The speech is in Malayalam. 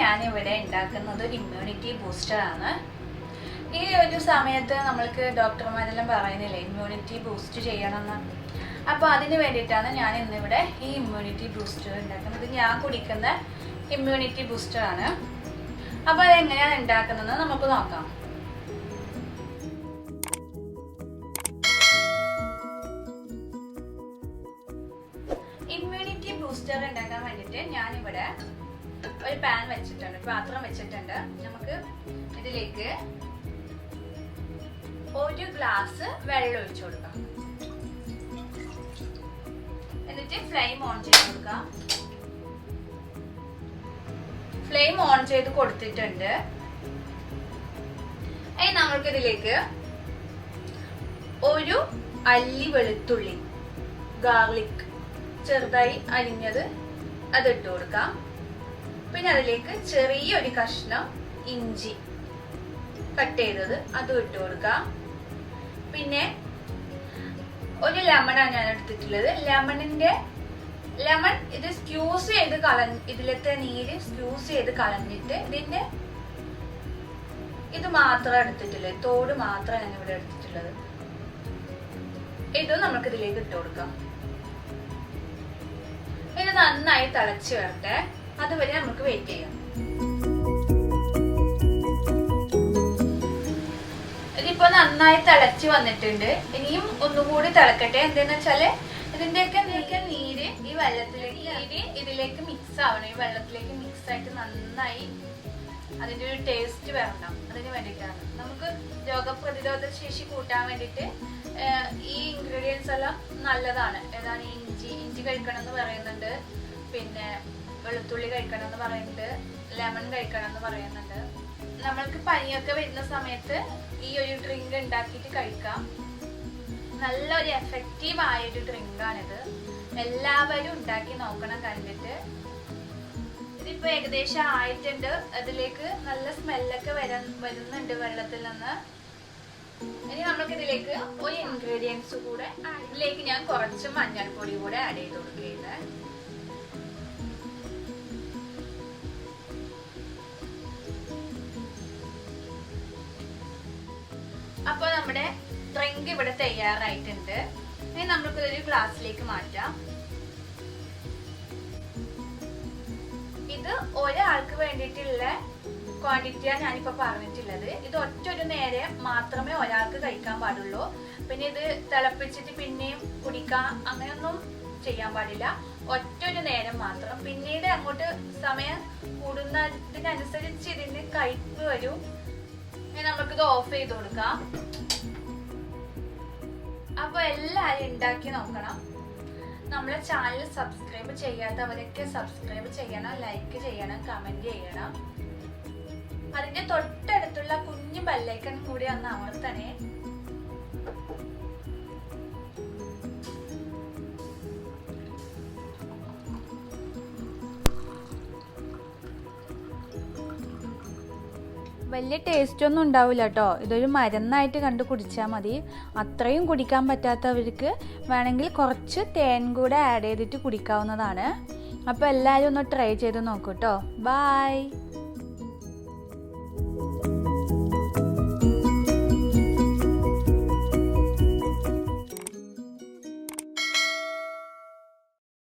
ഞാനിവിടെ ഉണ്ടാക്കുന്നത് ഒരു ഇമ്മ്യൂണിറ്റി ബൂസ്റ്റർ ആണ്. ഈ ഒരു സമയത്ത് നമ്മൾക്ക് ഡോക്ടർമാരെല്ലാം പറയുന്നില്ലേ ഇമ്മ്യൂണിറ്റി ബൂസ്റ്റ് ചെയ്യണമെന്ന്. അപ്പോൾ അതിന് വേണ്ടിയിട്ടാണ് ഞാൻ ഇന്നിവിടെ ഈ ഇമ്മ്യൂണിറ്റി ബൂസ്റ്റർ ഉണ്ടാക്കുന്നത്. ഞാൻ കുടിക്കുന്ന ഇമ്മ്യൂണിറ്റി ബൂസ്റ്റർ ആണ്. അപ്പോൾ അതെങ്ങനെയാണ് ഉണ്ടാക്കുന്നത് നമുക്ക് നോക്കാം. ഇമ്മ്യൂണിറ്റി ബൂസ്റ്റർ ഉണ്ടാക്കാൻ വേണ്ടിയിട്ട് ഞാനിവിടെ ഒരു പാൻ വെച്ചിട്ടുണ്ട്, പാത്രം വെച്ചിട്ടുണ്ട്. നമുക്ക് ഇതിലേക്ക് ഒരു ഗ്ലാസ് വെള്ളം ഒഴിച്ചു കൊടുക്കാം. എന്നിട്ട് ഫ്ലെയിം ഓൺ ചെയ്ത് കൊടുക്കാം. ഫ്ലെയിം ഓൺ ചെയ്ത് കൊടുത്തിട്ടുണ്ട്. ഇനി നമ്മൾക്ക് ഇതിലേക്ക് ഒരു അല്ലി വെളുത്തുള്ളി, ഗാർലിക് ചെറുതായി അരിഞ്ഞത് അത് ഇട്ട് കൊടുക്കാം. പിന്നെ അതിലേക്ക് ചെറിയൊരു കഷ്ണം ഇഞ്ചി കട്ട് ചെയ്തത് അതും ഇട്ട് കൊടുക്കാം. പിന്നെ ഒരു ലെമണാണ് ഞാൻ എടുത്തിട്ടുള്ളത്. ലെമൺ ഇത് സ്ക്യൂസ് ചെയ്ത് ഇതിലത്തെ നീര് സ്ക്യൂസ് ചെയ്ത് കളഞ്ഞിട്ട് ഇതിന്റെ ഇത് മാത്രം എടുത്തിട്ടുള്ളത്, തോട് മാത്രമാണ് ഞാൻ ഇവിടെ എടുത്തിട്ടുള്ളത്. ഇതും നമുക്ക് ഇതിലേക്ക് ഇട്ട് കൊടുക്കാം. ഇത് നന്നായി തിളച്ച് വരട്ടെ, അതുവരെ നമുക്ക് വെയിറ്റ് ചെയ്യാം. ഇതിപ്പോ നന്നായി തിളച്ച് വന്നിട്ടുണ്ട്. ഇനിയും ഒന്നുകൂടി തിളക്കട്ടെ. എന്താന്ന് വെച്ചാല് ഇതിന്റെയൊക്കെ നീര് ഈ വെള്ളത്തിലേക്ക് ഇതിലേക്ക് മിക്സ് ആവണം. ഈ വെള്ളത്തിലേക്ക് മിക്സ് ആയിട്ട് നന്നായി അതിന്റെ ഒരു ടേസ്റ്റ് വരണം. അതിന് വേണ്ടിയിട്ടാണ്. നമുക്ക് രോഗപ്രതിരോധ ശേഷി കൂട്ടാൻ വേണ്ടിയിട്ട് ഈ ഇൻഗ്രീഡിയൻസ് എല്ലാം നല്ലതാണ്. ഏതാണ് ഇഞ്ചി കഴിക്കണം എന്ന് പറയുന്നുണ്ട്, പിന്നെ വെളുത്തുള്ളി കഴിക്കണം എന്ന് പറയുന്നുണ്ട്, ലെമൺ കഴിക്കണം എന്ന് പറയുന്നുണ്ട്. നമ്മൾക്ക് പനിയൊക്കെ വരുന്ന സമയത്ത് ഈ ഒരു ഡ്രിങ്ക് ഉണ്ടാക്കിയിട്ട് കഴിക്കാം. നല്ലൊരു എഫക്റ്റീവ് ആയൊരു ഡ്രിങ്കാണിത്. എല്ലാവരും ഉണ്ടാക്കി നോക്കണം കണ്ടിട്ട്. ഇതിപ്പോ ഏകദേശം ആയിട്ടുണ്ട്. അതിലേക്ക് നല്ല സ്മെല്ലൊക്കെ വരുന്നുണ്ട് വെള്ളത്തിൽ നിന്ന്. ഇനി നമുക്ക് ഇതിലേക്ക് ഒരു ഇൻഗ്രീഡിയൻസ് കൂടെ, ഇതിലേക്ക് ഞാൻ കുറച്ച് മഞ്ഞൾപ്പൊടി കൂടെ ആഡ് ചെയ്ത് കൊടുക്കുന്നത്. അപ്പൊ നമ്മുടെ ഡ്രിങ്ക് ഇവിടെ തയ്യാറായിട്ടുണ്ട്. ഇനി നമുക്കിതൊരു ഗ്ലാസ്സിലേക്ക് മാറ്റാം. ഇത് ഒരാൾക്ക് വേണ്ടിയിട്ടുള്ള ക്വാണ്ടിറ്റിയാണ് ഞാനിപ്പോ പറഞ്ഞിട്ടുള്ളത്. ഇത് ഒറ്റൊരു നേരം മാത്രമേ ഒരാൾക്ക് കഴിക്കാൻ പാടുള്ളൂ. പിന്നെ ഇത് തിളപ്പിച്ചിട്ട് പിന്നെയും കുടിക്കാം അങ്ങനെയൊന്നും ചെയ്യാൻ പാടില്ല. ഒറ്റൊരു നേരം മാത്രം. പിന്നീട് അങ്ങോട്ട് സമയം കൂടുന്നതിനനുസരിച്ച് ഇതിന് കയ്പ്പ് വരും. നമുക്കിത് ഓഫ് ചെയ്ത് കൊടുക്കാം. അപ്പൊ എല്ലാരും ഉണ്ടാക്കി നോക്കണം. നമ്മളെ ചാനൽ സബ്സ്ക്രൈബ് ചെയ്യാത്തവരൊക്കെ സബ്സ്ക്രൈബ് ചെയ്യണം, ലൈക്ക് ചെയ്യണം, കമന്റ് ചെയ്യണം. അതിന്റെ തൊട്ടടുത്തുള്ള കുഞ്ഞു ബെല്ലൈക്കൺ കൂടി ഒന്ന് അമർത്തണേ. വലിയ ടേസ്റ്റ് ഒന്നും ഉണ്ടാവില്ല കേട്ടോ. ഇതൊരു മരുന്നായിട്ട് കണ്ടു കുടിച്ചാൽ മതി. അത്രയും കുടിക്കാൻ പറ്റാത്തവർക്ക് വേണമെങ്കിൽ കുറച്ച് തേൻ കൂടെ ആഡ് ചെയ്തിട്ട് കുടിക്കാവുന്നതാണ്. അപ്പോൾ എല്ലാവരും ഒന്ന് ട്രൈ ചെയ്ത് നോക്കൂ കേട്ടോ. ബൈ.